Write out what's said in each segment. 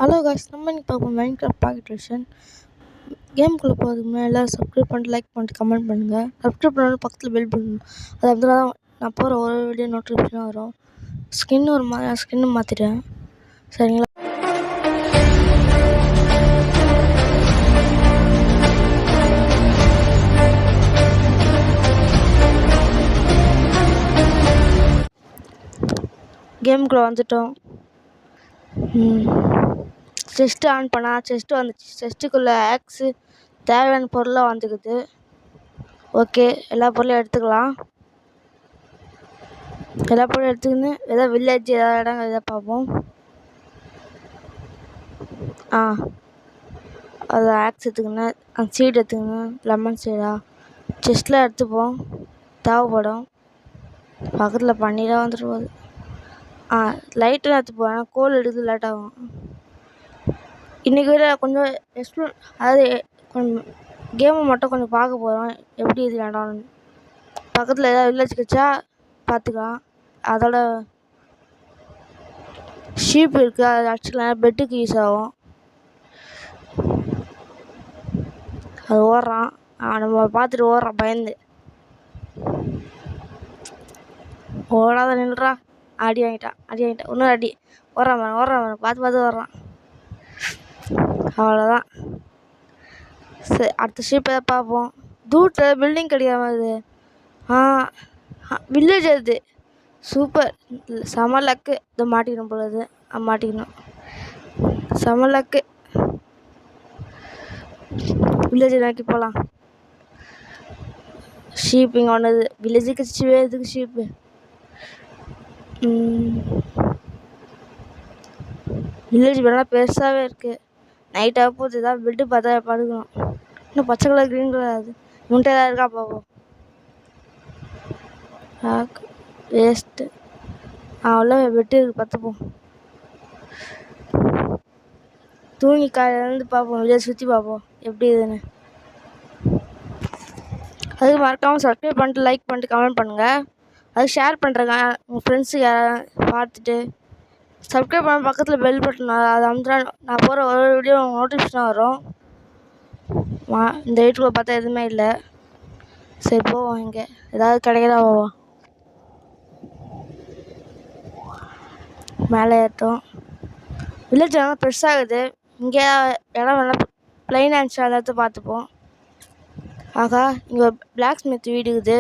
Hello guys, நம்ம இன்னைக்கு பார்ப்போம் மைன்கிராஃப்ட் பாக்கெட் வெர்ஷன். கேமுக்குள்ளே போகிறதுக்கு முன்னாடி எல்லோரும் சப்ஸ்கிரைப் பண்ணிட்டு, லைக் பண்ணிட்டு, கமெண்ட் பண்ணுங்கள். சப்ஸ்கிரைப் பண்ணாலும் பக்கத்தில் பெல் பண்ணணும். அது அப்படி தான் நான் போகிற ஒரு வீடியோ நோட்டிஃபிகேஷன் வரும். ஸ்கின்னு மாற்றிட்டேன், சரிங்களா? கேமுக்குள்ளே வந்துட்டோம். செஸ்ட்டு ஆன் பண்ணால் செஸ்ட்டு வந்துச்சு. செஸ்ட்டுக்குள்ளே ஆக்ஸு தேவையான பொருளாக வந்துக்குது. ஓகே, எல்லா பொருளையும் எடுத்துக்கலாம். எல்லா பொருளும் எடுத்துக்கின்னு ஏதாவது வில்லேஜ் ஏதாவது இடம் எதாவது பார்ப்போம். அது ஆக்ஸ் எடுத்துக்கினேன், அந்த சீடு எடுத்துக்கினேன், லெமன் சீடா செஸ்ட்டில் எடுத்துப்போம், தேவைப்படும். பக்கத்தில் பண்ணிலாம் வந்துட்டு போகுது. லைட்டெல்லாம் எடுத்துப்போம், ஏன்னா கோல் எடுத்து லேட் ஆகும். இன்றைக்கி விட கொஞ்சம் எக்ஸ்ப்ளோர், அதாவது கொஞ்சம் கேமை மட்டும் கொஞ்சம் பார்க்க போகிறோம், எப்படி இது இடம்னு. பக்கத்தில் ஏதாவது வில்லேஜ் கிடச்சா பார்த்துக்கலாம். அதோட ஷீப் இருக்குது, அதை அடிச்சுக்கலாம், பெட்டுக்கு யூஸ் ஆகும். அது ஓடுறான், நம்ம பார்த்துட்டு ஓடுறான் பயந்து. ஓடாத நின்றுறா, அடி வாங்கிட்டான். இன்னொரு அடி. ஓடுறான் பார்த்து ஓடுறான். அவ்வளோதான். சரி, அடுத்த ஷீப் எதாவது பார்ப்போம். தூரத்தில் பில்டிங் கிடைக்காம இது. வில்லேஜ் அது சூப்பர், செம லக்கு. இதை மாட்டிக்கணும் போலது, மாட்டிக்கணும். செம லக்கு. வில்லேஜ் நோக்கி போகலாம். ஷீப் இங்கே ஒன்றுது. வில்லேஜுக்கு எதுக்கு ஷீப்பு? வில்லேஜ் வேணால் பெருசாகவே இருக்குது. நைட்டாக போகுது, ஏதாவது பெட்டு பார்த்தா படுக்கணும். இன்னும் பச்சை கலர் க்ரீன் கலர் அது முட்டை ஏதாவது இருக்கா பார்ப்போம். வேஸ்ட்டு. அவ்வளோ பெட்டு இருக்குது, பார்த்துப்போம். தூங்கி காலையிலேருந்து பார்ப்போம், வில்லேஜ் சுற்றி பார்ப்போம் எப்படி இதுன்னு. அது மறக்காமல் சப்ஸ்கிரைப் பண்ணிட்டு, லைக் பண்ணிட்டு, கமெண்ட் பண்ணுங்கள். அது ஷேர் பண்ணுறேங்க உங்கள் ஃப்ரெண்ட்ஸுக்கு யாராவது பார்த்துட்டு. சப்ஸ்கிரைப் பண்ண பக்கத்தில் பெல் பட்டன் அதை அமுத்துனா நான் போகிற ஒரு வீடியோ நோட்டிஃபிகேஷன் வரும். இந்த வீட்டுக்குள்ளே பார்த்தா எதுவுமே இல்லை. சரி போவோம், இங்கே ஏதாவது கிடைக்கிறதா போவோம். மேலே ஏற்றோம். வில்லேஜ் நல்லா பெருசாகுது. இங்கே இடம் வேணால் ப்ளைன் ஆன்ஸ் எல்லாத்த பார்த்துப்போம். ஆகா, இங்கே ஒரு பிளாக் ஸ்மித் வீடு இருக்குது.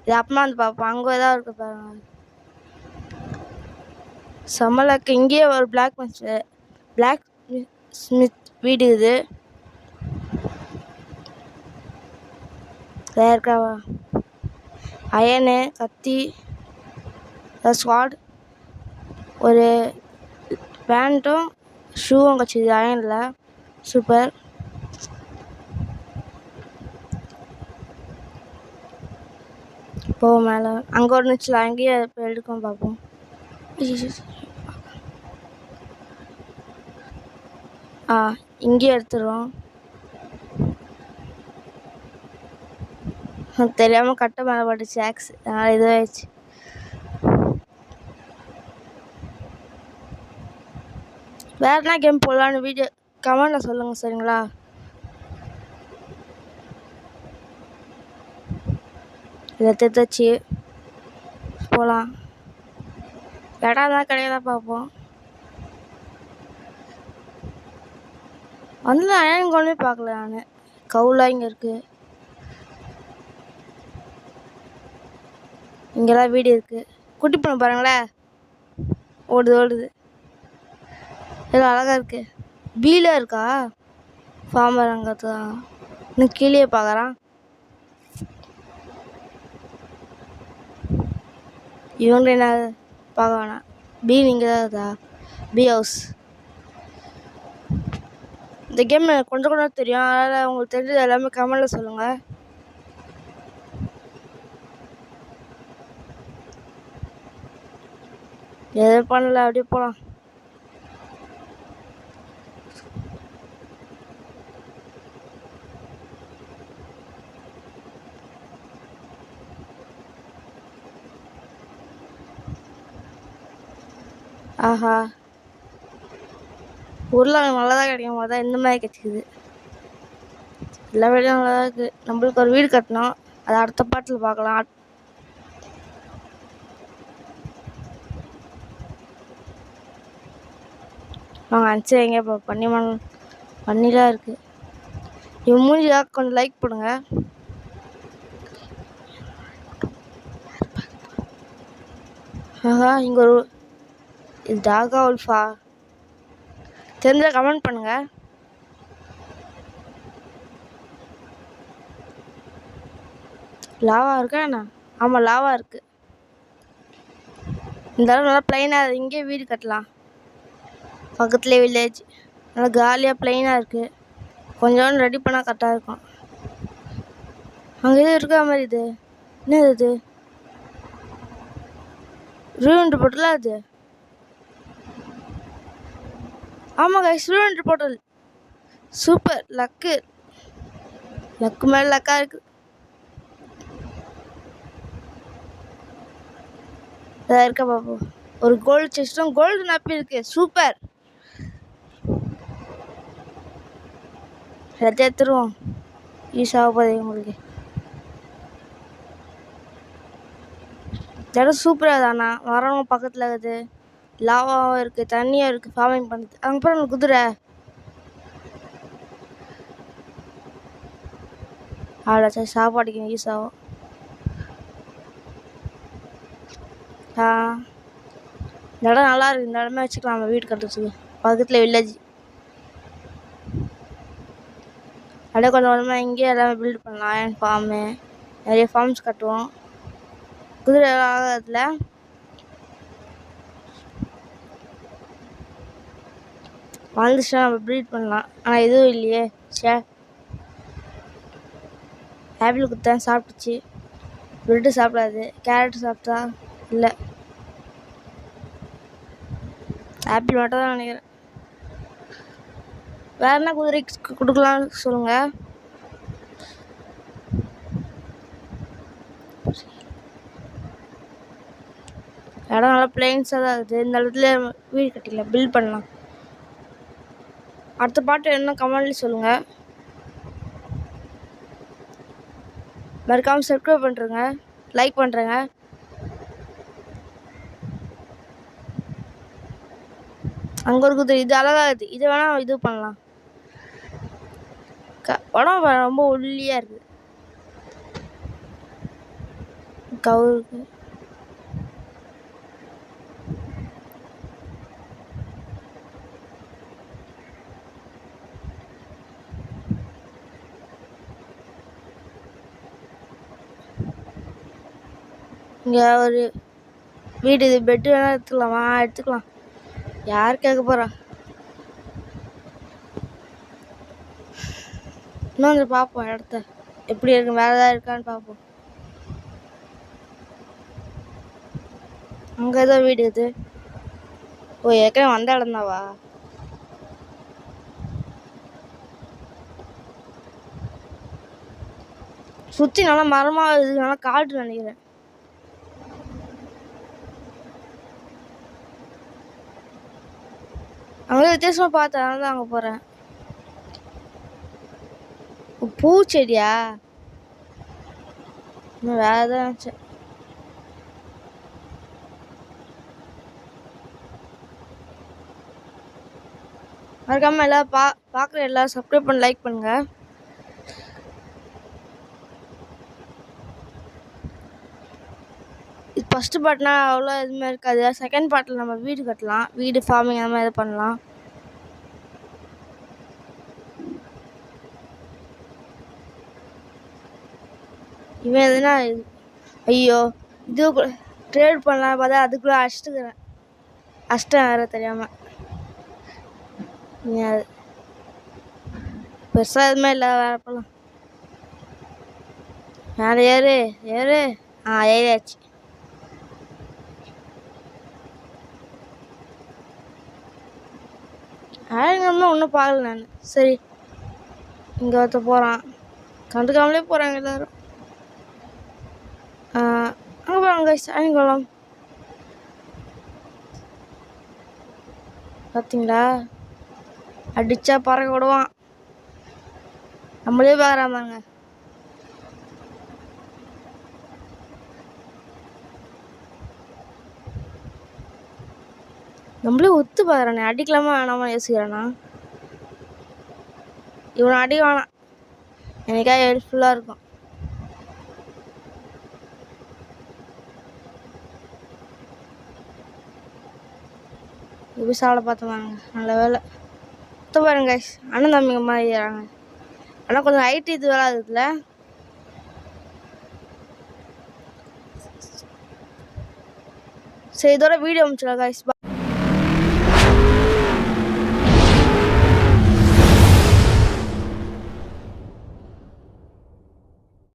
இது அப்பமா வந்து பார்ப்போம். அங்கே ஏதாவது இருக்கு பாருங்க. செம்மலுக்கு. இங்கேயே ஒரு பிளாக் ஸ்மித் வீடு இருக்குது. இருக்காவா? அயனு, கத்தி, ஸ்வாட், ஒரு பேண்ட்டும் ஷூவும் கட்சிது அயனில். சூப்பர். போவோம் மேலே. அங்கே ஒரு நிச்சல, அங்கேயே எடுக்கும் பார்ப்போம். இங்கேயே எடுத்துடுவோம். தெரியாமல் கட்டை மேலே பட்டுச்சு ஆக்ஸ், அதனால் இதுவாகிடுச்சு. வேறு என்ன கேம் போடலான்னு வீடியோ கமெண்ட்டில் சொல்லுங்கள், சரிங்களா? இதை தெரிச்சு போகலாம். இடம் தான் கிடையாதா பார்ப்போம். வந்து அயன் கொண்டு பார்க்கல நான். கவுலாக இங்கே இருக்குது. இங்கெல்லாம் வீடு இருக்குது. குட்டி பண்ண பாருங்களேன், ஓடுது. எல்லாம் அழகாக இருக்குது. பீல இருக்கா ஃபார்மர்? அங்கே தான் இன்னும் கீழே பார்க்குறான். இவங்க என்ன பார்க்க வேணாம். பி நீங்கள் தான் இருக்கா? B house. இந்த கேம் எனக்கு கொஞ்சம் தெரியும், அதனால் உங்களுக்கு தெரிஞ்சது எல்லாமே கமெண்டில் சொல்லுங்கள். எதுவும் பண்ணல, அப்படியே போகலாம். ஆஹா, உருளைக்கிழங்கு நல்லா தான் கிடைக்கும் போது தான் இந்த மாதிரி கிடச்சிக்குது. எல்லா வீடும் நல்லா தான் இருக்குது. நம்மளுக்கு ஒரு வீடு கட்டணும், அதை அடுத்த பாட்டில் பார்க்கலாம். நாங்கள் அனுப்பிச்சு வைங்க. இப்போ பண்ணிலாம் இருக்குது. இவன் மூஞ்சியாக கொஞ்சம் லைக் பண்ணுங்க. ஆஹா, இங்கே ஒரு இது டாகா உல்ஃபா தெரிஞ்ச கமெண்ட் பண்ணுங்க. லாவா இருக்கா என்ன? ஆமாம், லாவா இருக்குது. இந்த அளவு நல்லா பிளைனாக இங்கே வீடு கட்டலாம். பக்கத்துலேயே வில்லேஜ் நல்லா காலியாக பிளைனாக இருக்குது. கொஞ்சம் ரெடி பண்ணால் கரெக்டாக இருக்கும். அங்கே எதுவும் இருக்கா மாதிரி இது என்னது இது? ரூண்ட் போட்டல அது. ஆமாம் கைஸ், ரூண்ட் போட்டல் சூப்பர். லக்கு மேலே லக்காக இருக்குது. இதாக இருக்கா பாப்பா. ஒரு கோல்டு செஸ்ட்டும் கோல்டு நப்பி இருக்கு. சூப்பர். எல்லாத்தையும் எடுத்துருவோம். யூஸ் ஆக போகுது உங்களுக்கு. இடம் சூப்பராக தானா. மரம் பக்கத்தில் இருக்குது, லாவாவும் இருக்குது, தண்ணியும் இருக்குது, ஃபார்மிங் பண்ணுறது. அங்கே போகிற குதிரை அவ்வளோ சரி, சாப்பாடுக்கு யூஸ் ஆகும். இந்த இடம் நல்லா இருக்குது. இந்த இடமே வச்சுக்கலாம் நம்ம வீடு கட்டுறதுக்கு. பக்கத்தில் வில்லேஜ் அப்படியே கொஞ்சம் கொஞ்சமாக இங்கேயே எல்லாமே பில்ட் பண்ணலாம். என் ஃபார்மு நிறைய ஃபார்ம்ஸ் கட்டுவோம். குதிரை ஆகிறதுல வாழ்ந்துச்சுன்னா நம்ம ப்ரீட் பண்ணலாம். ஆனால் எதுவும் இல்லையே. சே, ஆப்பிள் குத்தான் சாப்பிட்டுச்சு. பிரெட்டு சாப்பிடாது. கேரட் சாப்பிட்டா இல்லை, ஆப்பிள் மட்டும் தான் நினைக்கிறேன். வேற என்ன குதிரைக்கு கொடுக்கலான்னு சொல்லுங்க. இடம் நல்லா பிளெயின்ஸாக தான் இருக்குது. இந்த இடத்துல வீடு கட்டிக்கலாம், பில்ட் பண்ணலாம். அடுத்த பாட்டு என்ன கமெண்ட்லேயும் சொல்லுங்கள். மறக்காமல் சப்ஸ்கிரைப் பண்ணுறேங்க, லைக் பண்ணுறேங்க. அங்கே ஒரு குதிரை, இது அழகாக இருக்குது. இது வேணால் இது பண்ணலாம். உடம்பு ரொம்ப ஒல்லியாக இருக்குது. கவுருக்கு இங்கே ஒரு வீடு, இது பெட்டு வேணால் எடுத்துக்கலாமா? எடுத்துக்கலாம். யார் கேட்க போகிறா? இன்னும் வந்து பார்ப்போம் இடத்த எப்படி இருக்கு, வேறு ஏதாவது இருக்கான்னு பார்ப்போம். அங்கே ஏதோ வீடு இது. ஓ, ஏற்கனவே வந்த இடம்தாவா? சுற்றி நல்லா மரமாக இருக்குது, நல்லா காடு நினைக்கிறேன். அங்கே வித்தியாசமாக பார்த்தேன், அதனால தான் அங்கே போகிறேன். பூச்செடியா? இன்னும் வேறு ஏதாச்சும். மறக்காமல் எல்லோரும் பார்க்குற எல்லோரும் சப்ஸ்கிரைப் பண்ணி லைக் பண்ணுங்கள். இது ஃபஸ்ட்டு பார்ட்னா அவ்வளோ எதுவுமே இருக்காது. செகண்ட் பார்ட்டில் நம்ம வீடு கட்டலாம், வீடு ஃபார்மிங் அந்த மாதிரி எது பண்ணலாம். இவன் எதுனா ஐயோ இது ட்ரேட் பண்ணலாம் பார்த்தா அதுக்குள்ளே அஷ்டம் வேறு தெரியாமல். பெருசாக எதுவுமே இல்லை. வேறு போகலாம். மேலே ஏறு ஏறு. ஏறியாச்சு. ஆளுங்கம்மா ஒன்றும் பார்க்கல நான். சரி, இங்கே ஒருத்த போகிறான், கண்டுக்காமலே போகிறாங்க எல்லோரும். அங்கே போகிறாங்க சாயங்காலம். பார்த்தீங்களா? அடித்தா பறக்க விடுவான். நம்மளே பார்க்குறாமாங்க. நம்மளே ஒத்து பார்க்குறானே, அடிக்கலாமா வேணாமா யோசிக்கிறானா. இவனை அடி வேணாம், எனக்காக ஹெல்ப்ஃபுல்லாக இருக்கும். எப்படி சாப்பிட பார்த்துவாங்க, நல்ல வேலை. ஒத்து பாருங்க கைஸ், அண்ணன் தம்பிங்க மாதிரி இருக்கிறாங்க. ஆனால் கொஞ்சம் ஹைட் இது வேலை இருக்குல்ல. சரி, இதோட வீடியோ முடிச்சிடலாம் கைஸ்.